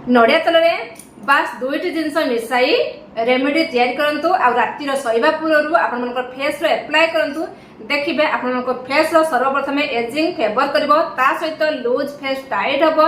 नड़िया तेल में बास दुईटी जिनस मिसाई रेमेडी तैयारी करंतु आ रातिर शोइबा पूर्व आपण फेस रो एप्लाई करंतु देखिबे आपण फेस रो सर्वप्रथम एजिंग फेवर करबो ता सहित लूज फेस टाइट हबो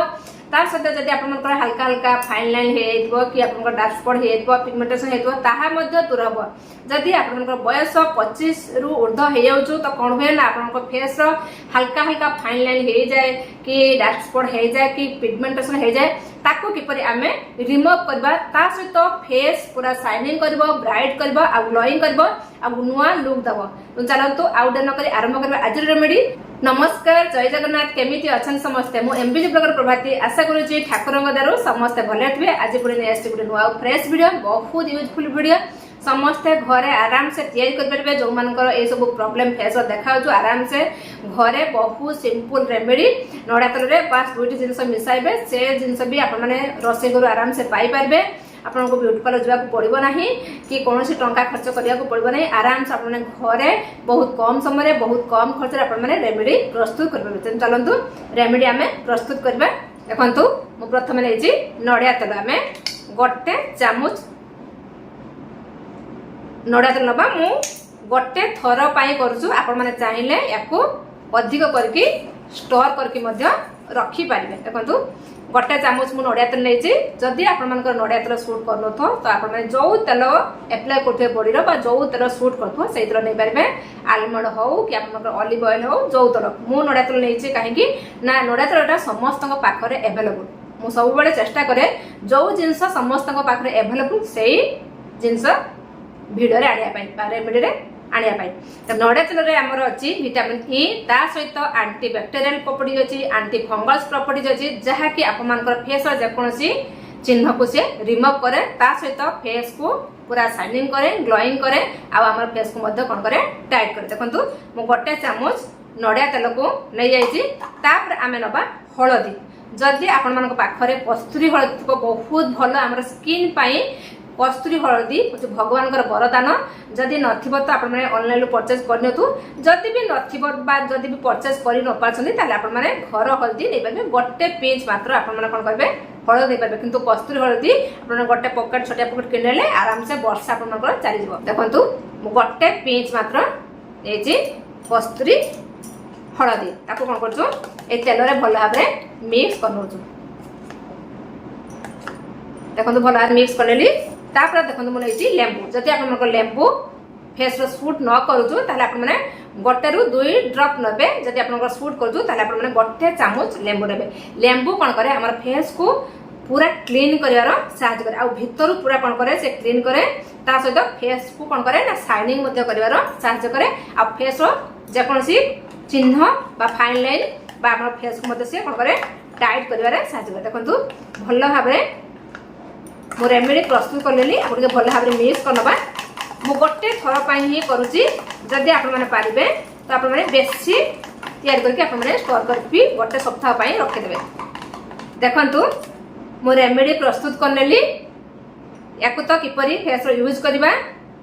तार सहित जदि आपनकर हल्का हल्का फाइन लाइन हेइतबो कि आपनकर डार्क स्पॉट हेइतबो पिगमेंटेशन हेइतबो ताहा मध्ये दूर हबो। जदि आपनकर बयस 25 रु ऊर्ध्व हे जाउछु तो कोन होय ना आपनकर फेस रो हल्का हल्का फाइन लाइन हे जाय कि डार्क स्पॉट हे जाय कि पिगमेंटेशन हे जाय ताको किपरि आमे रिमूव करबा ता सहित फेस पूरा शाइनिंग करबो ब्राइट करबो आ ग्लोइंग करबो आ नुआ लुक दबो। तो चलंतु आउ डेन करी आरंभ करबा आज रेमेडी। नमस्कार जय जगन्नाथ केमिति अछन समस्ते मु एमबीजी ब्लॉगर प्रभाती आशा करूची ठाकुरंग दरु समस्ते भले थिबे। आज पुरे नेक्स्ट गुटे नुआ फ्रेश वीडियो बहुत यूजफुल वीडियो समस्ते घरे आराम से तैयारी कर परबे जो मानकर ए सब प्रॉब्लम फेस देखाउ जो आराम से घरे बहुत सिंपल रेमेडी नड़ा तेल रे बस दुईटी जिंस मिसाइबे से जिंस भी आपण माने रोसे करू आराम से पाई परबे। आपन को ब्यूटी पार्लर जावा पड़िबो नाही कि कोनोसी टंका खर्च करिया को पड़िबो नाही आराम से आपण घरे बहुत कम समय रे बहुत कम खर्च रे आपण माने रेमेडी प्रस्तुत करबे। चलंतु रेमेडी हमें प्रस्तुत करबे। देखंतु मु प्रथम लेजी नड़िया तेल हमें गोटे चामच नड़िया तेल नबा मु गोटे थर पाई करछु आपण माने चाहिले याको अधिक करके स्टोर करके मध्य रखी पारिबे। देखंतु गोटे चामच मु नड़िया तेल लेछि जदि आपण मानकर नड़िया तेल सूट करनो तो आपण माने जो तेल अप्लाई करथे बॉडी रो बा जो तेल सूट करथो सेहि तेल नै पारिबे आलमंड हो कि आपण मानकर ऑलिव ऑयल हो जो तेल मु नड़िया तेल लेछि काहे कि ना नड़िया तेलटा समस्तक पाखरे अवेलेबल मु सब बेले चेष्टा करे जो जिंस समस्तक पाखरे अवेलेबल सेही जिंस भिडियो रे आनिया पाई बा रेमेडी रे आनिया पाई। तो नड़िया तेल रे हमर अछि विटामिन ई ता सहित एंटी बैक्टीरियल प्रॉपर्टी अछि एंटी फंगस प्रॉपर्टी अछि जहा कि आप मानकर फेस रे जेकोसी चिन्ह को से रिमूव करे ता सहित फेस को पूरा शाइनिंग करे ग्लोइंग करे आ हमर फेस को मध्य कोन करे टाइट करे। देखंतु मु गोटे चामच नड़िया तेल को नै जाईछि तापर आमे नबा हळदी जदि आपण मानक पाखरे कस्तूरी हळदी बहुत भलो हमर स्किन पाई कस्तूरी हळदी भगवान वरदान जदि नथिबो तो आपण माने ऑनलाइन परचेज करनियतु जदि भी नथिबो बा जदि भी परचेज करि न पाछनी ताले आपण माने घर हळदी नै परबे गोटे पिंच मात्र आपण माने कोन करबे हळदी नै परबे किंतु कस्तूरी हळदी आपण गोटे पॉकेट छोटा पॉकेट किनले आराम से वर्षा आपण मानकर चली जिवो। देखंतु गोटे पिंच मात्र एजी कस्तूरी हळदी ताको कोन करछु ए तेल रे भलो भाबरे मिक्स करनोछु। देखंतु भलो भाबरे मिक्स करलेली तापर देखंतु मन एजी लेंबू जति आपण मन लेंबू फेस रो सूट न करूछु ताले आपण माने गोटे रु 2 ड्रॉप नबे जति आपण सूट करूछु ताले आपण माने गोटे चामच लेंबू नेबे। लेंबू कोन करे हमर फेस को पूरा क्लीन करिवार सहायता करे आ भीतर पूरा कोन करे से क्लीन करे ता सहित फेस को कोन करे ना शाइनिंग मध्य करिवार सहायता करे आ फेस रो जेकोसी चिन्ह बा फाइन लाइन बा हमर फेस को मध्य से कोन करे टाइट करिवार सहायता करे। देखंतु भलो भाबरे मो रेमेडी प्रस्तुत करलेली आपन के भलो भाबरे मिक्स करनबा मु गोटे थर पाई ही करूची जदि आपण माने पारिबे तो आपण माने बेसी तैयार करके आपण माने स्टोर करके गोटे सप्ताह पाई रखि देबे। देखंतु मो रेमेडी प्रस्तुत करलेली याकु तो किपरि फेस रो यूज करबा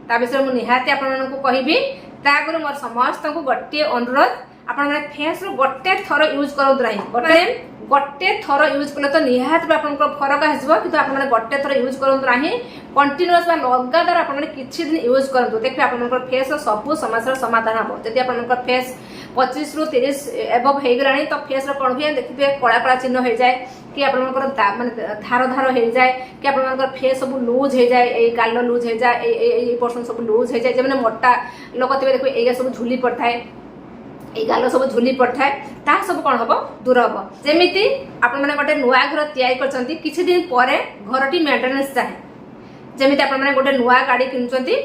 ता विषय मु निहाती आपण मानन को कहिबी ता गुरु मोर समस्त को गोटे अनुरोध आपण माने फेस रो गोटे थर यूज करउ नाही गोटे थर यूज कले तो निहात आपन फरक आसबो किंतु आपण माने गोटे थर यूज करंतु नाही कंटीन्यूअस बा लगातार आपण माने किछि दिन यूज करंतु देखबे आपण फेस रो सब समस्या समाधान हो। जदि आपण फेस 25 रु 30 एबव हे गरानी तो फेस रो कोन भी देखबे कळा कळा चिन्ह हे जाय कि आपण माने धार धार हे जाय कि आपण फेस सब लूज हे जाय ए गाल लूज हे जाय ए पर्सन सब लूज हे जाय जे माने मोटा लोक तबे देखबे एगा सब झुली पड़थाय ए गाल सब झुली पड़थाय ता सब कोन हबो दूर हबो। जेमिति आपण माने गोटे नुआ घर तैयारी करचंती किछि दिन परे घरटी मेंटेनेंस चाहे जेमिति आपण माने गोटे नुआ गाड़ी किनचंती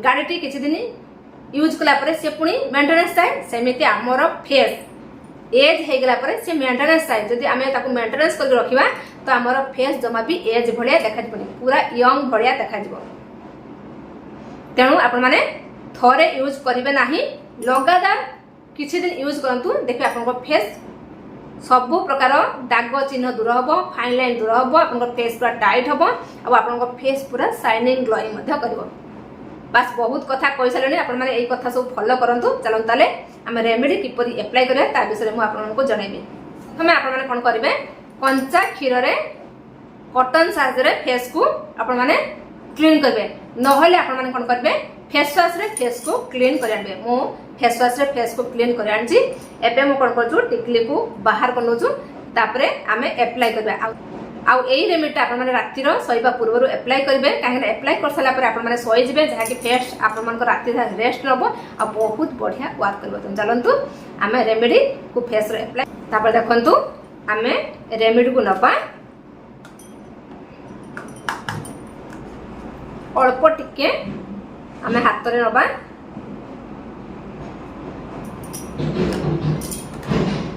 गाड़ीटी किछि दिन यूज कला परे से पुनी मेंटेनेंस चाहे सेमिति हमर फेस एज हे गला परे से मेंटेनेंस चाहे जदि आमे ताको मेंटेनेंस कर रखिबा तो हमर फेस जमा भी एज भलिया देखा जिवनी पूरा यंग भलिया देखा जिवो। तेनु आपण माने थरे यूज करिवे नाही लगातार किछि दिन यूज करंतु देखबे आपन फेस सब प्रकार दाग चिन्ह दूर हबो फाइन लाइन दूर हबो आपन फेस पूरा टाइट हबो आ आपन फेस पूरा शाइनिंग ग्लोइंग मध्य करबो। बस बहुत कथा कहि सालनी आपण माने एई कथा सब फॉलो करंतु। चलन ताले हम रेमेडी किपरि अप्लाई करे ता विषय मु आपन को जणैबी। हमें आपण माने कोन करिवे कंचा क्षीर रे कॉटन साहाय्य फेस को आपण माने क्लीन करबे नहले आपण माने कोन करबे फेस वाश रे फेस को क्लीन कर आनबे। मो फेस वाश रे फेस को क्लीन कर आनजी। एबे मो कोन करजु टिकली को बाहर करनोजु तापरे आमे अप्लाई करबे। आउ एई रेमेडी आपण माने राती रो सोइबा पूर्व अप्लाई करबे काहे अप्लाई कर सला पर आपण माने सोइ जिबे जहा कि फेस आपण मन को राती रेस्ट नबो आ बहुत बढ़िया वर्क करबो। तुम चलंतु आमे रेमेडी को फेस रे अप्लाई तापर देखंतु आमे रेमेडी को नपा अल्प टिके आमे हाथ रे नबा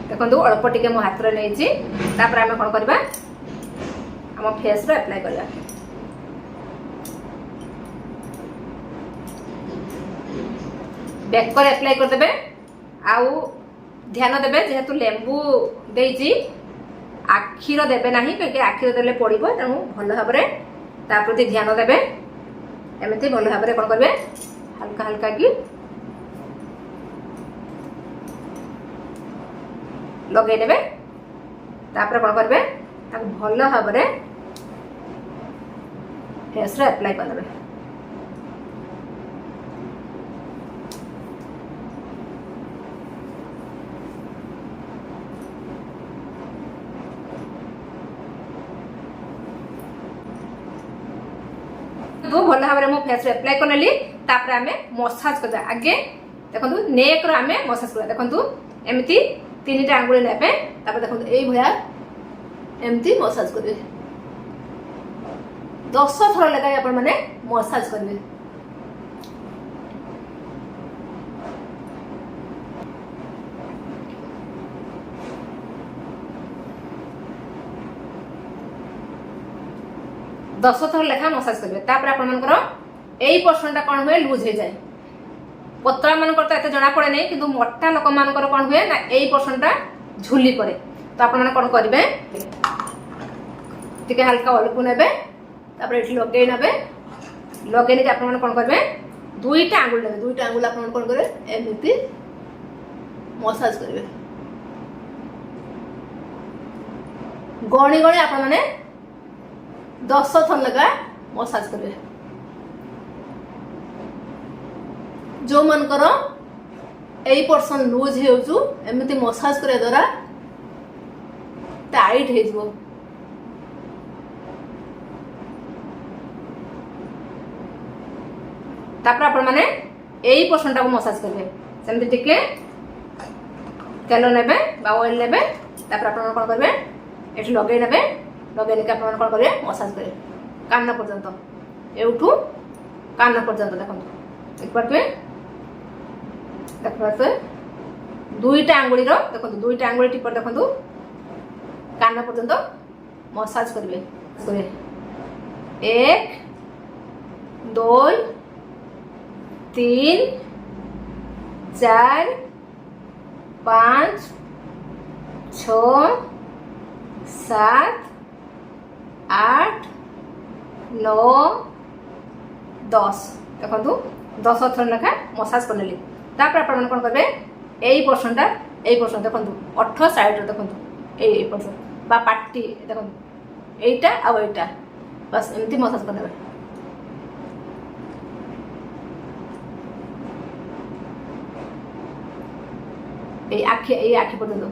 देखंतु अल्प टिके मो हाथ रे नेछि तापर आमे कोन करबा हम फेस रे अप्लाई करबा। बैक पर अप्लाई कर देबे आउ ध्यान देबे जेहेतु लेंबू देइछि आखिर देबे नाही कि आखिर देले पड़िबो तेणु भल भाबरे ता प्रति ध्यान देबे। एमती भल भाबरे कोन करबे हल्का हल्का की लगे देबे तापर कोन करबे ताको भल भाबरे फेस रे अप्लाई कर देबे। तो भल भाव मो फेस रे अप्लाई करनेली तापर आमे मसाज करबा। आगे देखंतु नेक रो आमे मसाज करबा। देखंतु एमती तीनटा आंगुली नेबे तापर देखंतु एई भया एमती मसाज करबे 10 थर लगाय आपण माने मसाज करबे। दस थर लेखा मसाज करेंगे तापर आपण मानकर एई पोर्शन कोन हुए लूज हो जाए। पतला मानकर तो एते जना पड़े नहीं किंतु मोटा लोक मानकर कोन हुए ना एई पोर्शन झुली पड़े। तो आपण माने कोन करिवे टिके हल्का अलकु नेबे तापर एठी लगे नेबे लगे ने आपण माने कोन करिवे दुईटा आंगुल नेबे दुईटा आंगुल आपण कोन करे एमिति मसाज करिवे। गणी गणी आपण माने 10 थर लगा मसाज करें। जो मनकर एई पर्सन लूज हेउचु एमिति मसाज करे द्वारा टाइट हे जबो। तापर आपण माने एई पर्सन को मसाज करेंगे सेमति टिके तेल नेबे बा ऑयल नेबे तापर आपण कोन करबे एठी लगे नेबे लगे लेके आपण कोन करिवे मसाज करिवे कान पर्यंत एउठू कान पर्यंत देखंतु एक बार देखते दुईटा आंगुली रो देखंतु दुईटा आंगुली टिपर देखंतु कान पर्यंत मसाज करिवे। 1 2 3 4 5 6 7 8 9 10 देखो 10 थर लेखा मसाज करनेली। तापर आपण कोन करबे एई पोर्शन देखो 8 साइड रो देखो एई पोर्शन बा पार्टी देखो एईटा आ एईटा बस एमती मसाज कर देबे। एई आखि पर्यंत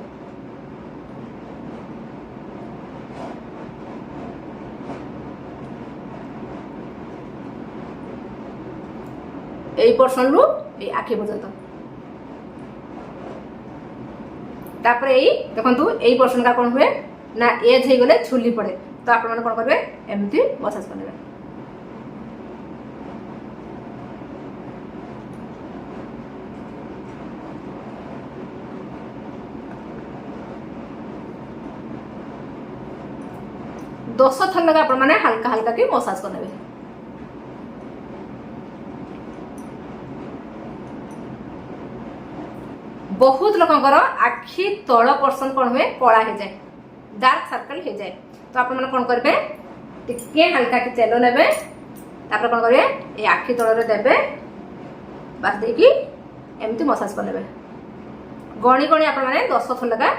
एई पोर्शन रु ए आखि पर्यंत तापर एई देखंतु एई पोर्शन का कोन हुए ना एज हे गले छुली पड़े। तो आपण माने कोन करबे एमती मसाज करबे। दस थर लगा आपण माने हल्का हल्का के मसाज करबे। बहुत लोकंकर आखि तल पर्सन कौन हुए कला हो जाए डार्क सर्कल हो जाए। तो आप कौन करेंगे टिके हल्का कि तेल नेबे तापर कौन करेंगे ये आखि तल देवे बास देकी एमती मसाज करने गणी गणी आप 10 थर लगा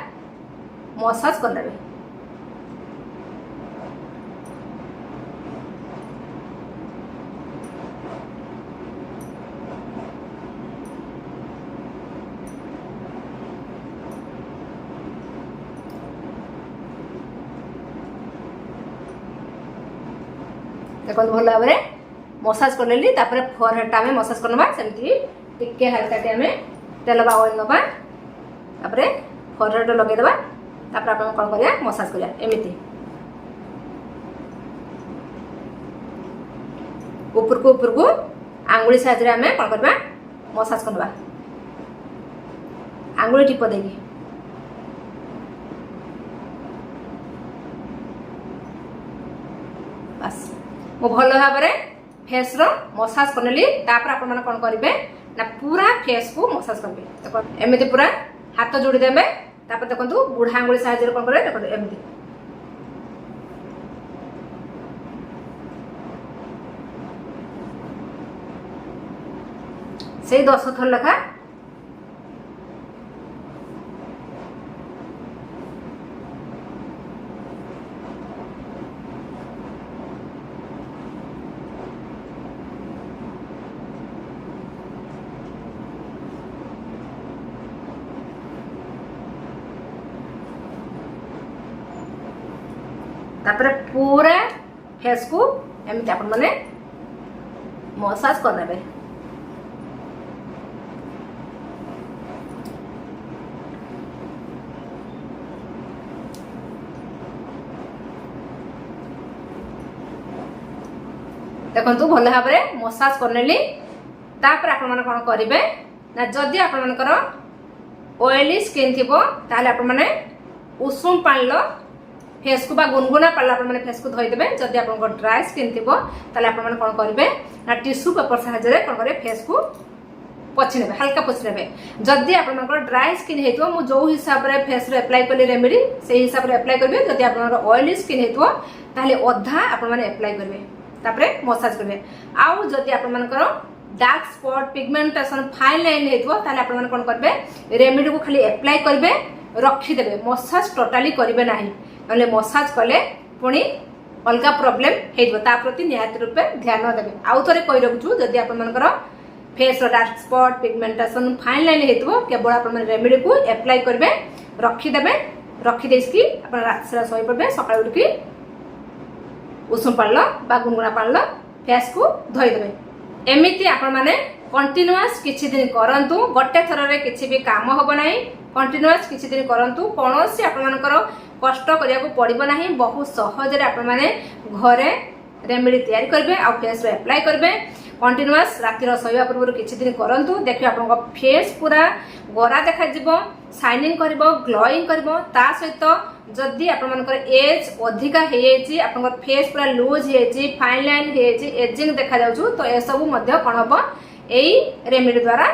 मसाज करने। देखो भल भाव में मसाज कर लेली तापर फोरहेड आम मसाज करनबा सेमती टिके हल्का टे आम तेल बा ऑयल नबा तापर फोरहेड लगे देबा तापर आपण कोन करिया मसाज करिया एमिति ऊपर को आंगुली साइज रे आम कोन करबा मसाज करनबा आंगुली टिप देगी बस मो भल भाव में फेस रो मसाज करनेली तापर आपण माने कोन करिवे ना पूरा फेस को मसाज करबे देखो एमिति पूरा हाथ जोड़ी देबे तापर देखंतु बुढ़ा आंगुली साइज रे कोन करे देखो एमिति से 10 थर लखा तापर पूरा फेस को एमती आपण माने मसाज करनेबे देखंतु भल भाव में मसाज करनेली तापर आपण माने कोन करिवे ना जदी आपण मानकर ऑयली स्किन थिबो ताले आपण माने उषुम पानी लो फेस को बा गुनगुना पाला आपण माने फेस को धोई देबे जदी आपण ड्राई स्किन थिबो ताले आपण माने कोन करिवे ना टिश्यू पेपर सहायता रे कोन करे फेस को पोछि नेबे हल्का पोछि नेबे जदी आपण मानकर ड्राई स्किन हेतो मु जो हिसाब रे फेस रे अप्लाई करली रेमेडी से हिसाब रे अप्लाई करबे जदी आपण मानकर ऑयली स्किन हेतो ताले अधा आपण माने अप्लाई करबे तापरे मसाज करबे आउ जदी आपण मानकर dark spot pigmentation fine line हेतो ताले आपण माने कोन करबे रेमेडी को खाली अप्लाई करबे रखी देबे मसाज टोटली करबे नाही नले मसाज कले पुणी अलग प्रॉब्लम हेइबो ता प्रति निहात रूपे ध्यान देबे आउ थरे कहि रखछु जदी आपण मानकर फेस रो dark spot pigmentation fine line हेतबो केवल आपण माने रेमेडी को अप्लाई करबे रखी देबे रखी देसकी आपण रात सारा सोई पड़बे सकाळ उठकी उषुम पाळलो बा गुनगुना पाळलो फेस को धोई देबे एमिति आपण माने कंटीन्यूअस किछि दिन करंतु गोटे थर रे किछि भी काम होबो नाही कंटीन्यूअस किछि दिन करंतु कोनोसी आपण मानकर कष्ट करिया को पड़िबो नाही बहुत सहज रे आपण माने घरे रेमेडी तयारी करबे आ फेस रे अप्लाई करबे कंटीन्यूअस राति रो सोइबा पूर्व किछि दिन करंतु देखियो आपन फेस पूरा गोरा देखा जिवो शाइनिंग करबो ग्लोइंग करबो ता सहित जदी आपण मानकर एज अधिका हे जेची आपन फेस पूरा लूज हे जेची फाइन लाइन हे जेची एजिंग देखा जाउछु तो ए सब मध्य कोन हबो एई रेमेडी द्वारा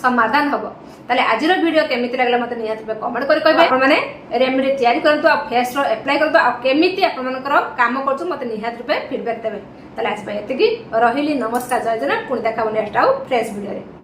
समाधान हबो ताले आजिर वीडियो केमिति लागला मते निहात पे कमेंट करि कहबे आपण माने रेमेडी तयारी करंतु आ फेस रो अप्लाई करंतु आ केमिति आपण मानकर काम करछु मते निहात पे फीडबैक देबे ताले आज पे एतिकी रहिली नमस्कार जय जना पुणी देखाबो नेक्स्ट आउ फ्रेश वीडियो रे।